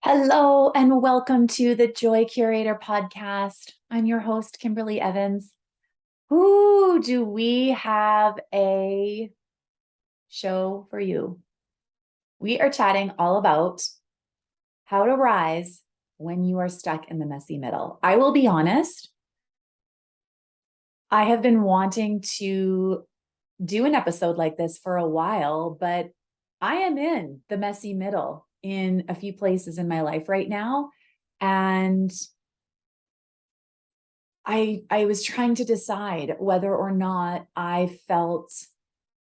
Hello and welcome to the Joy Curator podcast. I'm your host, Kimberly Evans. Ooh, do we have a show for you? We are chatting all about how to rise when you are stuck in the messy middle. I will be honest, I have been wanting to do an episode like this for a while, but I am in the messy middle in a few places in my life right now. And I was trying to decide whether or not I felt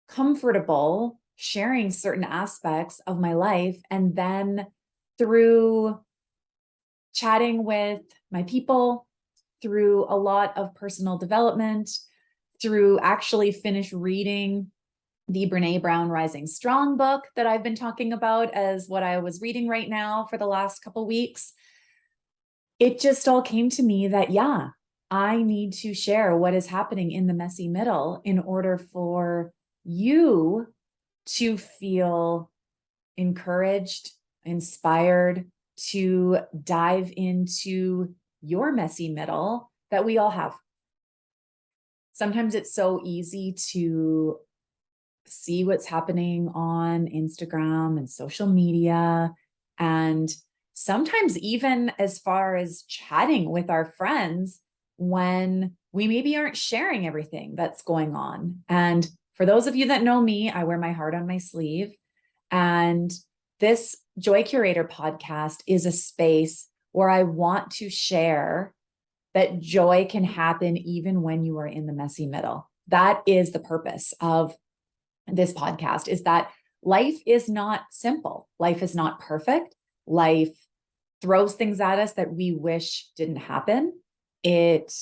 comfortable sharing certain aspects of my life. And then through chatting with my people, through a lot of personal development, through actually finish reading the Brene Brown Rising Strong book that I've been talking about as what I was reading right now for the last couple weeks, it just all came to me that, yeah, I need to share what is happening in the messy middle in order for you to feel encouraged, inspired to dive into your messy middle that we all have. Sometimes it's so easy to see what's happening on Instagram and social media, and sometimes even as far as chatting with our friends when we maybe aren't sharing everything that's going on. And for those of you that know me, I wear my heart on my sleeve. And this Joy Curator podcast is a space where I want to share that joy can happen even when you are in the messy middle. That is the purpose of this podcast, is that life is not simple. Life is not perfect. Life throws things at us that we wish didn't happen. It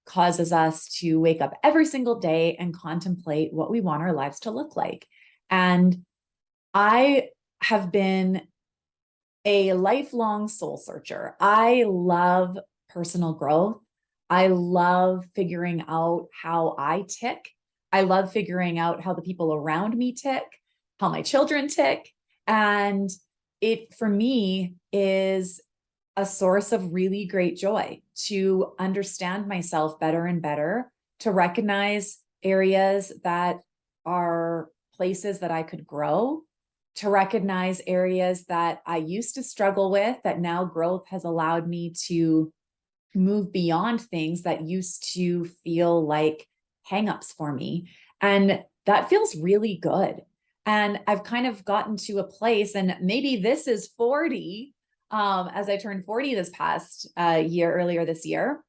causes us to wake up every single day and contemplate what we want our lives to look like. And I have been a lifelong soul searcher. I love personal growth. I love figuring out how I tick. I love figuring out how the people around me tick, how my children tick. And it, for me, is a source of really great joy to understand myself better and better, to recognize areas that are places that I could grow, to recognize areas that I used to struggle with, that now growth has allowed me to move beyond things that used to feel like hangups for me. And that feels really good. And I've kind of gotten to a place, and maybe this is 40, as I turned 40 this past year, earlier this year,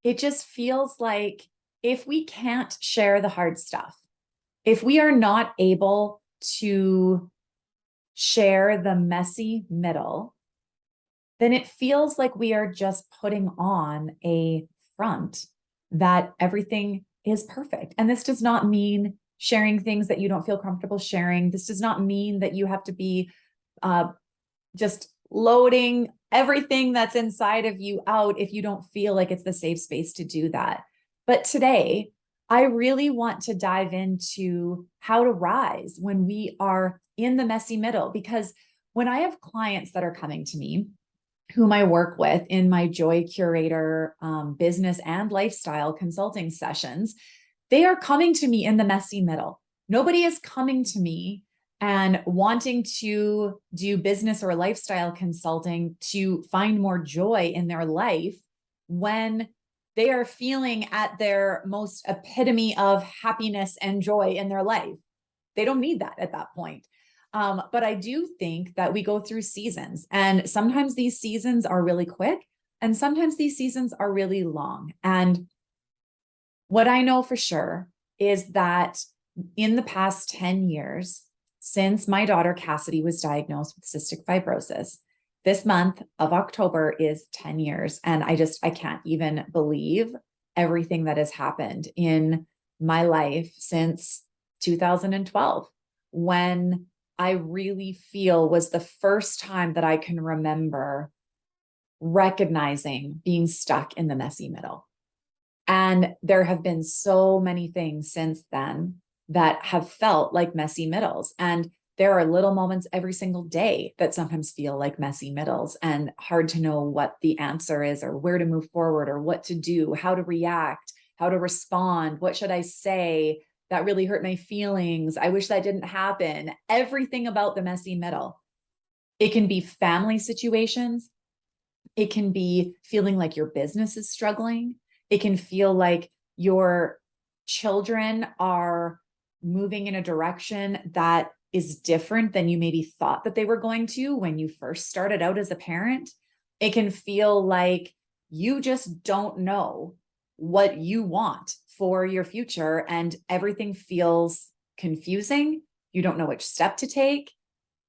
it just feels like if we can't share the hard stuff, if we are not able to share the messy middle, then it feels like we are just putting on a front that everything is perfect. And this does not mean sharing things that you don't feel comfortable sharing. This does not mean that you have to be just loading everything that's inside of you out if you don't feel like it's the safe space to do that. But today, I really want to dive into how to rise when we are in the messy middle, because when I have clients that are coming to me, whom I work with in my Joy Curator business and lifestyle consulting sessions, they are coming to me in the messy middle. Nobody is coming to me and wanting to do business or lifestyle consulting to find more joy in their life when they are feeling at their most epitome of happiness and joy in their life. They don't need that at that point. But I do think that we go through seasons, and sometimes these seasons are really quick and sometimes these seasons are really long. And what I know for sure is that in the past 10 years, since my daughter Cassidy was diagnosed with cystic fibrosis, this month of October is 10 years. And I can't even believe everything that has happened in my life since 2012. when I really feel was the first time that I can remember recognizing being stuck in the messy middle. And there have been so many things since then that have felt like messy middles. And there are little moments every single day that sometimes feel like messy middles and hard to know what the answer is or where to move forward or what to do, how to react, how to respond, what should I say? That really hurt my feelings. I wish that didn't happen. Everything about the messy middle. It can be family situations. It can be feeling like your business is struggling. It can feel like your children are moving in a direction that is different than you maybe thought that they were going to when you first started out as a parent. It can feel like you just don't know what you want for your future and everything feels confusing. You don't know which step to take.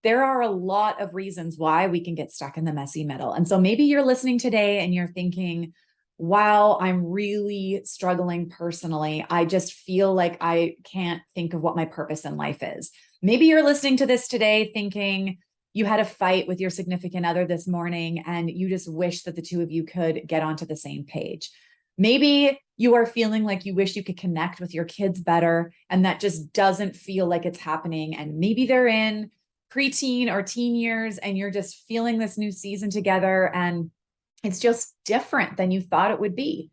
There are a lot of reasons why we can get stuck in the messy middle. And so maybe you're listening today and you're thinking, wow, I'm really struggling personally. I just feel like I can't think of what my purpose in life is. Maybe you're listening to this today thinking you had a fight with your significant other this morning and you just wish that the two of you could get onto the same page. Maybe you are feeling like you wish you could connect with your kids better and that just doesn't feel like it's happening. And maybe they're in preteen or teen years and you're just feeling this new season together and it's just different than you thought it would be.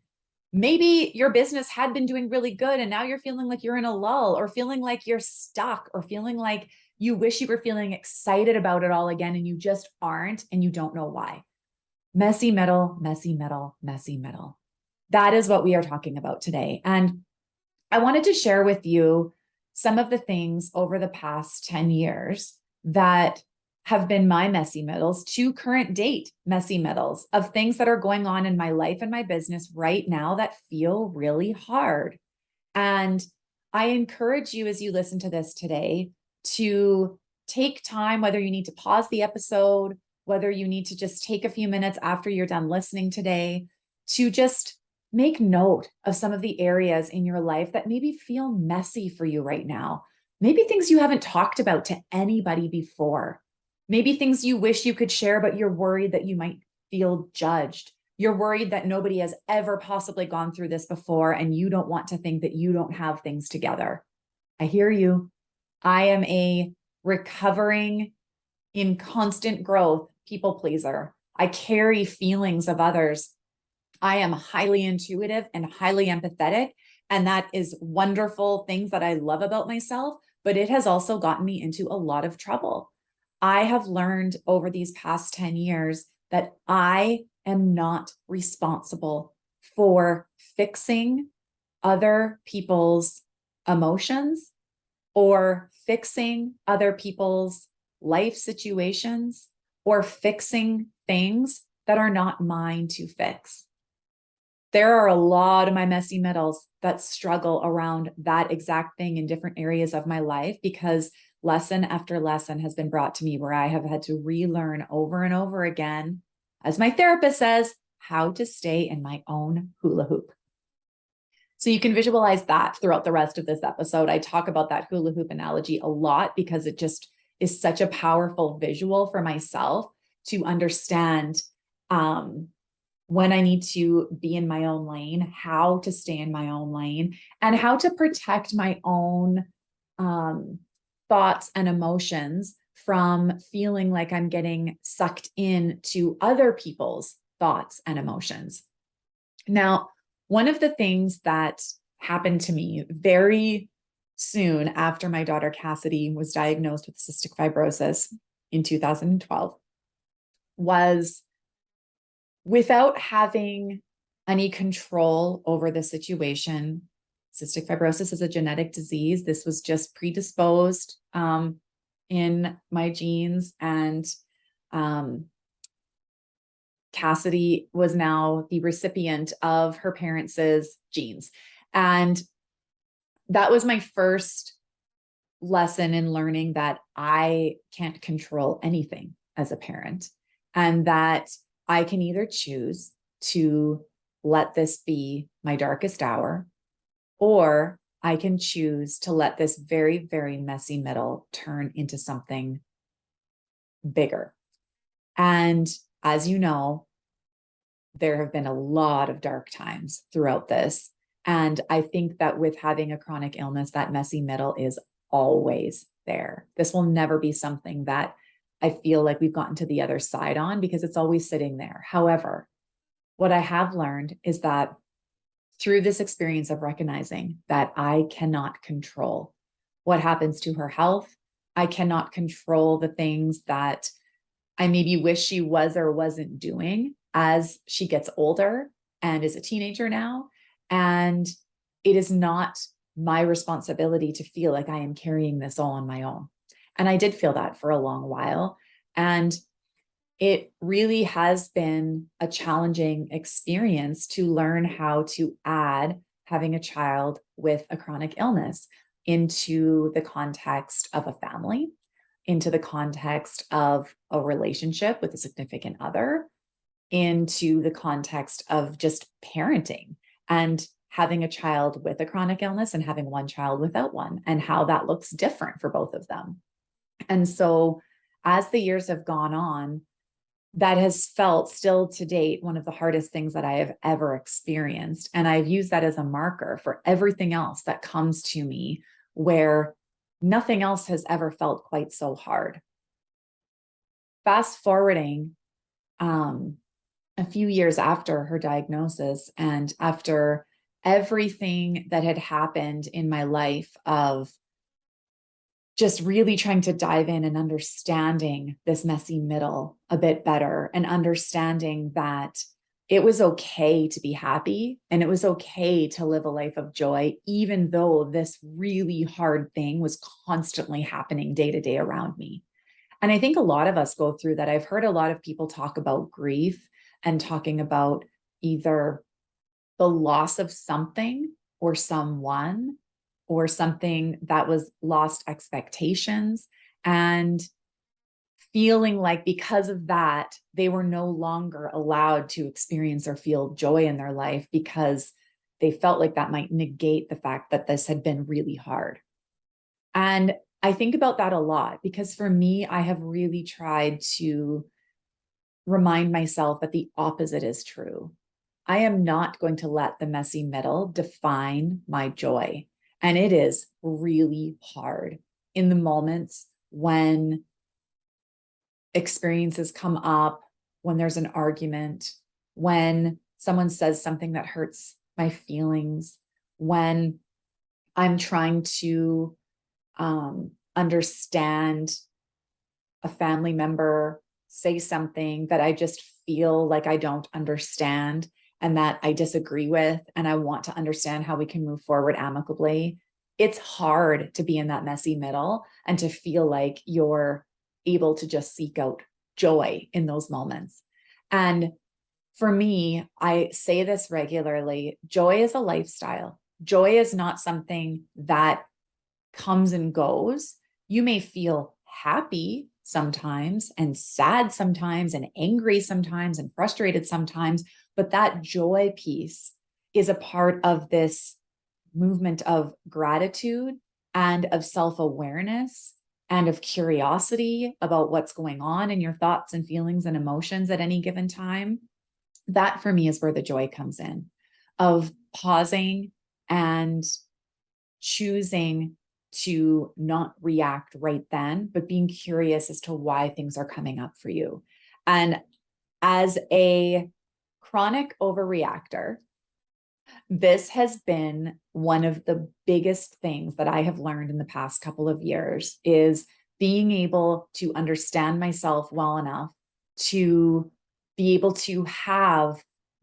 Maybe your business had been doing really good and now you're feeling like you're in a lull or feeling like you're stuck or feeling like you wish you were feeling excited about it all again and you just aren't and you don't know why. Messy middle, messy middle, messy middle. That is what we are talking about today. And I wanted to share with you some of the things over the past 10 years that have been my messy middles to current date messy middles of things that are going on in my life and my business right now that feel really hard. And I encourage you as you listen to this today to take time, whether you need to pause the episode, whether you need to just take a few minutes after you're done listening today, to just make note of some of the areas in your life that maybe feel messy for you right now. Maybe things you haven't talked about to anybody before. Maybe things you wish you could share, but you're worried that you might feel judged. You're worried that nobody has ever possibly gone through this before, and you don't want to think that you don't have things together. I hear you. I am a recovering, in constant growth people pleaser. I carry feelings of others. I am highly intuitive and highly empathetic. And that is wonderful things that I love about myself, but it has also gotten me into a lot of trouble. I have learned over these past 10 years that I am not responsible for fixing other people's emotions or fixing other people's life situations or fixing things that are not mine to fix. There are a lot of my messy middles that struggle around that exact thing in different areas of my life because lesson after lesson has been brought to me where I have had to relearn over and over again, as my therapist says, how to stay in my own hula hoop. So you can visualize that throughout the rest of this episode. I talk about that hula hoop analogy a lot because it just is such a powerful visual for myself to understand when I need to be in my own lane, how to stay in my own lane, and how to protect my own thoughts and emotions from feeling like I'm getting sucked into other people's thoughts and emotions. Now, one of the things that happened to me very soon after my daughter Cassidy was diagnosed with cystic fibrosis in 2012 was, without having any control over the situation. Cystic fibrosis is a genetic disease. This was just predisposed in my genes, and Cassidy was now the recipient of her parents' genes. And that was my first lesson in learning that I can't control anything as a parent, and that I can either choose to let this be my darkest hour, or I can choose to let this very, very messy middle turn into something bigger. And as you know, there have been a lot of dark times throughout this. And I think that with having a chronic illness, that messy middle is always there. This will never be something that I feel like we've gotten to the other side on, because it's always sitting there. However, what I have learned is that through this experience of recognizing that I cannot control what happens to her health, I cannot control the things that I maybe wish she was or wasn't doing as she gets older and is a teenager now. And it is not my responsibility to feel like I am carrying this all on my own. And I did feel that for a long while. And it really has been a challenging experience to learn how to add having a child with a chronic illness into the context of a family, into the context of a relationship with a significant other, into the context of just parenting and having a child with a chronic illness and having one child without one, and how that looks different for both of them. And so as the years have gone on, that has felt still to date one of the hardest things that I have ever experienced. And I've used that as a marker for everything else that comes to me, where nothing else has ever felt quite so hard. Fast forwarding a few years after her diagnosis, and after everything that had happened in my life of just really trying to dive in and understanding this messy middle a bit better, and understanding that it was okay to be happy and it was okay to live a life of joy, even though this really hard thing was constantly happening day to day around me. And I think a lot of us go through that. I've heard a lot of people talk about grief and talking about either the loss of something or someone, or something that was lost expectations, and feeling like because of that, they were no longer allowed to experience or feel joy in their life, because they felt like that might negate the fact that this had been really hard. And I think about that a lot, because for me, I have really tried to remind myself that the opposite is true. I am not going to let the messy middle define my joy. And it is really hard in the moments when experiences come up, when there's an argument, when someone says something that hurts my feelings, when I'm trying to understand a family member say something that I just feel like I don't understand and that I disagree with, and I want to understand how we can move forward amicably. It's hard to be in that messy middle and to feel like you're able to just seek out joy in those moments. And for me, I say this regularly, joy is a lifestyle. Joy is not something that comes and goes. You may feel happy sometimes and sad sometimes and angry sometimes and frustrated sometimes, but that joy piece is a part of this movement of gratitude and of self-awareness and of curiosity about what's going on in your thoughts and feelings and emotions at any given time. That for me is where the joy comes in, of pausing and choosing to not react right then, but being curious as to why things are coming up for you. And as a chronic overreactor, this has been one of the biggest things that I have learned in the past couple of years, is being able to understand myself well enough to be able to have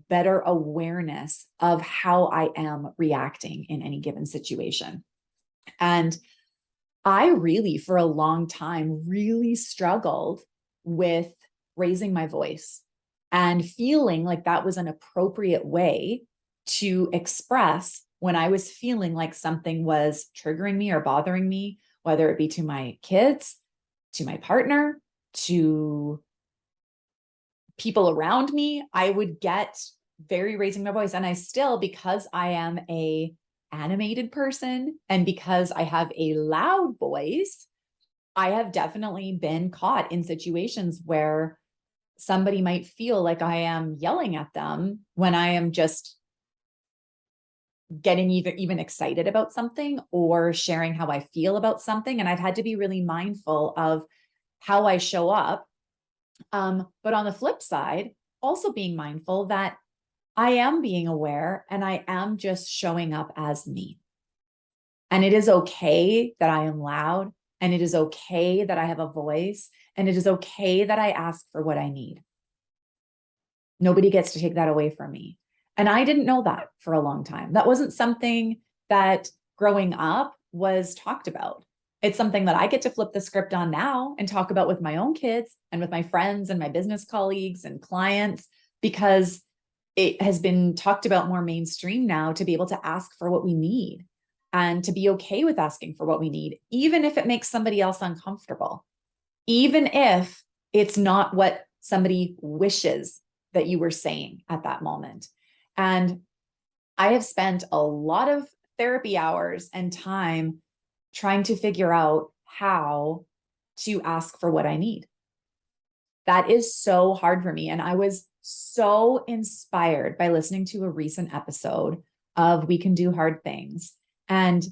better awareness of how I am reacting in any given situation. And I really, for a long time, really struggled with raising my voice and feeling like that was an appropriate way to express when I was feeling like something was triggering me or bothering me, whether it be to my kids, to my partner, to people around me. I would get very raising my voice. And I still, because I am a animated person, and because I have a loud voice, I have definitely been caught in situations where somebody might feel like I am yelling at them when I am just getting even excited about something or sharing how I feel about something. And I've had to be really mindful of how I show up. But on the flip side, also being mindful that I am being aware and I am just showing up as me. And it is okay that I am loud, and it is okay that I have a voice, and it is okay that I ask for what I need. Nobody gets to take that away from me. And I didn't know that for a long time. That wasn't something that growing up was talked about. It's something that I get to flip the script on now and talk about with my own kids and with my friends and my business colleagues and clients, because it has been talked about more mainstream now to be able to ask for what we need and to be okay with asking for what we need, even if it makes somebody else uncomfortable, even if it's not what somebody wishes that you were saying at that moment. And I have spent a lot of therapy hours and time trying to figure out how to ask for what I need. That is so hard for me. And I was so inspired by listening to a recent episode of We Can Do Hard Things. And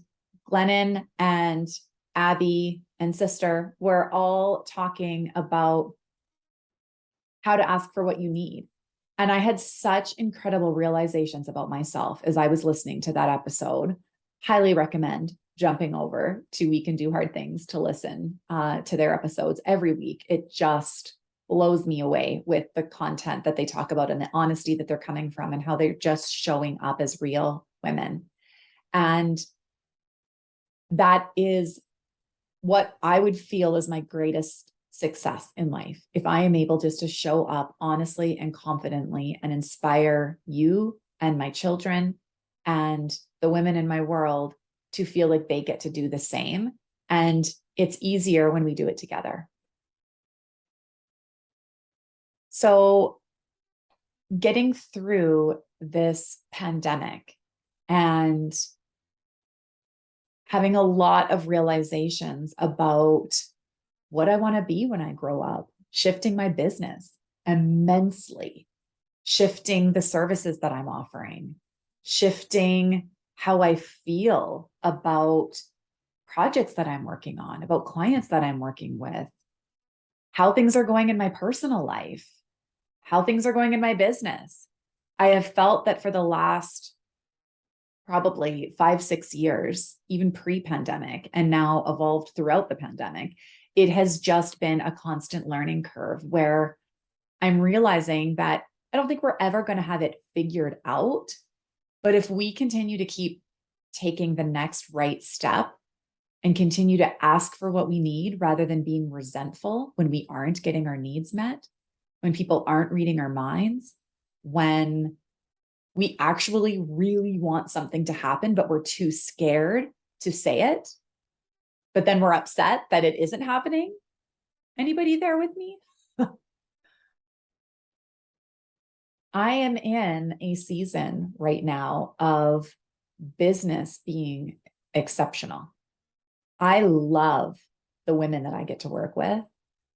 Glennon and Abby and Sister were all talking about how to ask for what you need. And I had such incredible realizations about myself as I was listening to that episode. Highly recommend jumping over to We Can Do Hard Things to listen to their episodes every week. It just blows me away with the content that they talk about and the honesty that they're coming from and how they're just showing up as real women. And that is what I would feel is my greatest success in life. If I am able just to show up honestly and confidently and inspire you and my children and the women in my world to feel like they get to do the same. And it's easier when we do it together. So getting through this pandemic and having a lot of realizations about what I want to be when I grow up, shifting my business immensely, shifting the services that I'm offering, shifting how I feel about projects that I'm working on, about clients that I'm working with, how things are going in my personal life, how things are going in my business. I have felt that for the last probably 5-6 years, even pre-pandemic, and now evolved throughout the pandemic, it has just been a constant learning curve where I'm realizing that I don't think we're ever going to have it figured out. But if we continue to keep taking the next right step and continue to ask for what we need rather than being resentful when we aren't getting our needs met, when people aren't reading our minds, when we actually really want something to happen, but we're too scared to say it, but then we're upset that it isn't happening. Anybody there with me? I am in a season right now of business being exceptional. I love the women that I get to work with.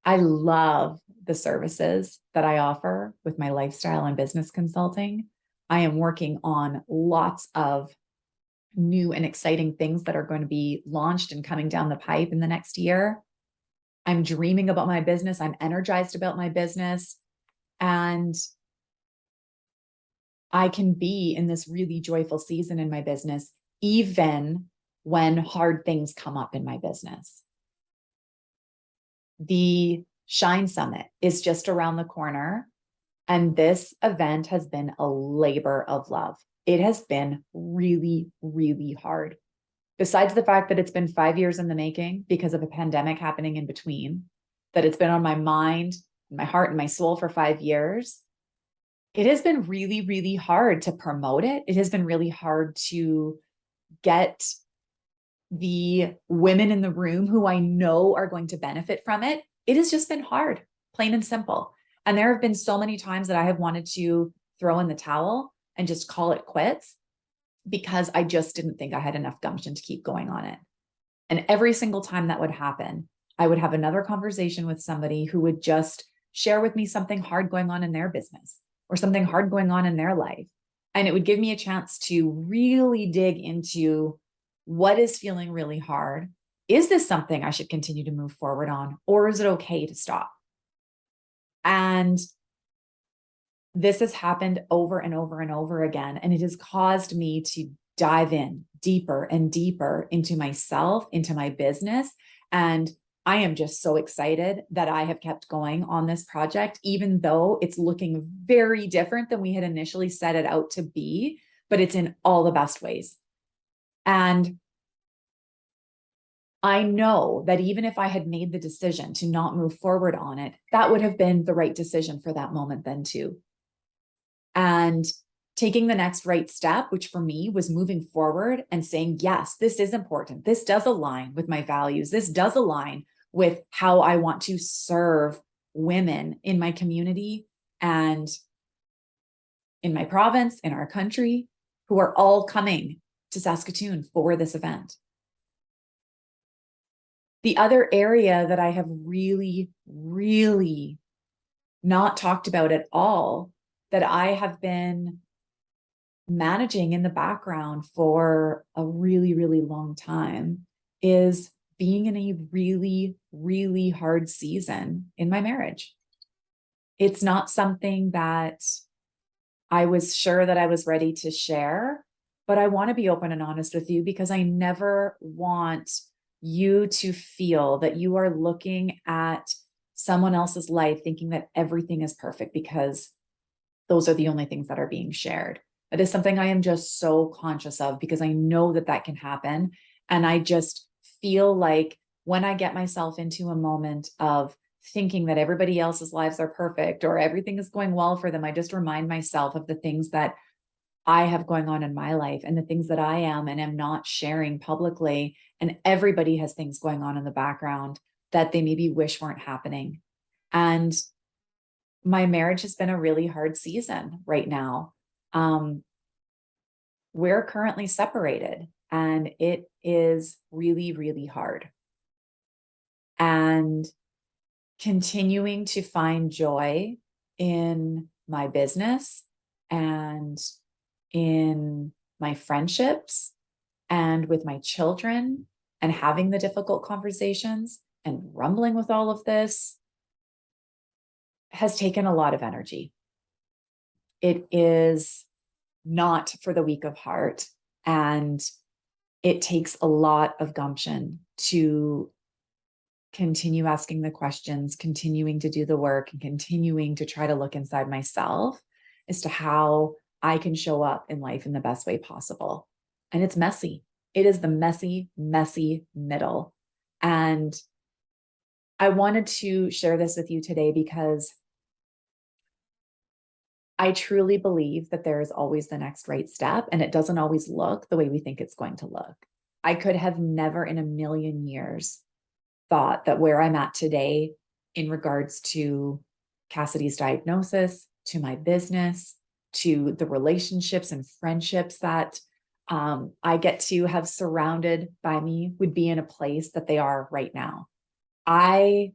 I love the services that I offer with my lifestyle and business consulting. I am working on lots of new and exciting things that are going to be launched and coming down the pipe in the next year. I'm dreaming about my business. I'm energized about my business. And I can be in this really joyful season in my business, even when hard things come up in my business. The Shine Summit is just around the corner. And this event has been a labor of love. It has been really, really hard. Besides the fact that it's been 5 years in the making because of a pandemic happening in between, that it's been on my mind, my heart, and my soul for 5 years, it has been really, really hard to promote it. It has been really hard to get the women in the room who I know are going to benefit from it. It has just been hard, plain and simple. And there have been so many times that I have wanted to throw in the towel and just call it quits. because I just didn't think I had enough gumption to keep going on it. And every single time that would happen, I would have another conversation with somebody who would just share with me something hard going on in their business or something hard going on in their life. And it would give me a chance to really dig into what is feeling really hard. Is this something I should continue to move forward on, or is it okay to stop? And this has happened over and over and over again. And it has caused me to dive in deeper and deeper into myself, into my business. And I am just so excited that I have kept going on this project, even though it's looking very different than we had initially set it out to be, but it's in all the best ways. And I know that even if I had made the decision to not move forward on it, that would have been the right decision for that moment then too. And taking the next right step, which for me was moving forward and saying, yes, this is important. This does align with my values. This does align with how I want to serve women in my community and in my province, in our country, who are all coming to Saskatoon for this event. The other area that I have really, really not talked about at all, that I have been managing in the background for a really, really long time, is being in a really, really hard season in my marriage. It's not something that I was sure that I was ready to share, but I want to be open and honest with you because I never want you to feel that you are looking at someone else's life thinking that everything is perfect because those are the only things that are being shared. That is something I am just so conscious of because I know that that can happen. And I just feel like when I get myself into a moment of thinking that everybody else's lives are perfect or everything is going well for them, I just remind myself of the things that I have going on in my life and the things that I am and am not sharing publicly. And everybody has things going on in the background that they maybe wish weren't happening. And my marriage has been a really hard season right now. We're currently separated and it is really, really hard. And continuing to find joy in my business and in my friendships and with my children and having the difficult conversations and rumbling with all of this has taken a lot of energy. It is not for the weak of heart, and it takes a lot of gumption to continue asking the questions, continuing to do the work, and continuing to try to look inside myself as to how I can show up in life in the best way possible. And it's messy. It is the messy, messy middle. And I wanted to share this with you today because I truly believe that there is always the next right step, and it doesn't always look the way we think it's going to look. I could have never in a million years thought that where I'm at today in regards to Cassidy's diagnosis, to my business, to the relationships and friendships that I get to have surrounded by me would be in a place that they are right now. I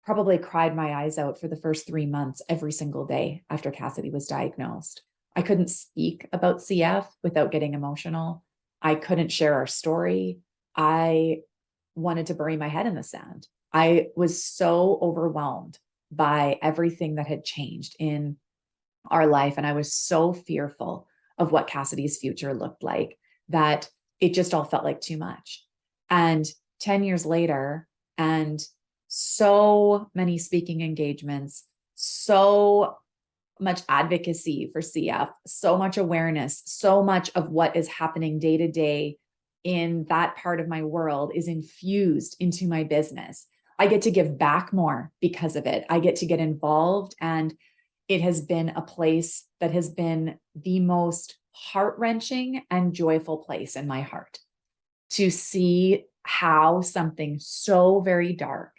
probably cried my eyes out for the first 3 months every single day after Cassidy was diagnosed. I couldn't speak about CF without getting emotional. I couldn't share our story. I wanted to bury my head in the sand. I was so overwhelmed by everything that had changed in our life. And I was so fearful of what Cassidy's future looked like that it just all felt like too much. And 10 years later, and so many speaking engagements, so much advocacy for CF, so much awareness, so much of what is happening day to day in that part of my world is infused into my business. I get to give back more because of it. I get to get involved, and it has been a place that has been the most heart-wrenching and joyful place in my heart to see how something so very dark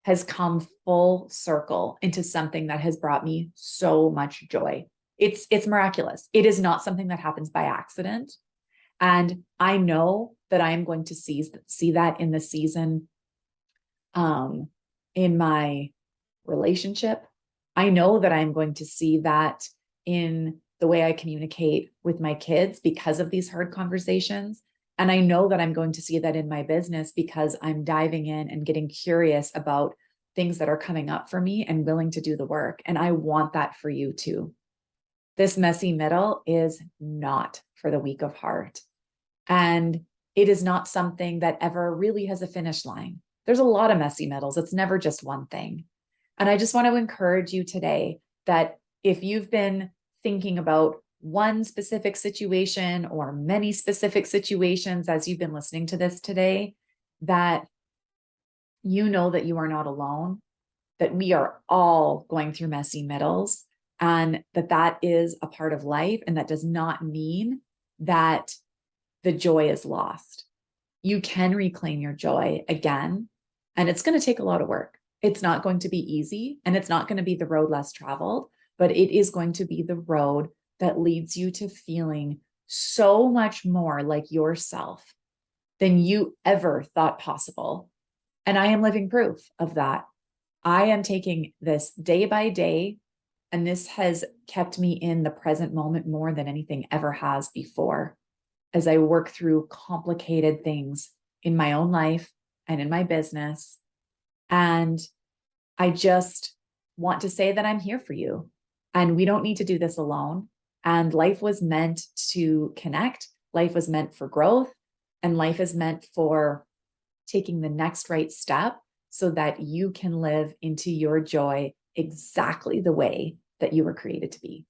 has come full circle into something that has brought me so much joy. It's miraculous. It is not something that happens by accident. And I know that I am going to see that in the season, in my relationship. I know that I'm going to see that in the way I communicate with my kids because of these hard conversations. And I know that I'm going to see that in my business because I'm diving in and getting curious about things that are coming up for me and willing to do the work. And I want that for you too. This messy middle is not for the weak of heart. And it is not something that ever really has a finish line. There's a lot of messy middles. It's never just one thing. And I just want to encourage you today that if you've been thinking about one specific situation or many specific situations as you've been listening to this today, that you know that you are not alone, that we are all going through messy middles, and that is a part of life. And that does not mean that the joy is lost. You can reclaim your joy again, and it's going to take a lot of work. It's not going to be easy, and it's not going to be the road less traveled, but it is going to be the road that leads you to feeling so much more like yourself than you ever thought possible. And I am living proof of that. I am taking this day by day, and this has kept me in the present moment more than anything ever has before, as I work through complicated things in my own life and in my business. And I just want to say that I'm here for you, and we don't need to do this alone. And life was meant to connect. Life was meant for growth, and life is meant for taking the next right step so that you can live into your joy exactly the way that you were created to be.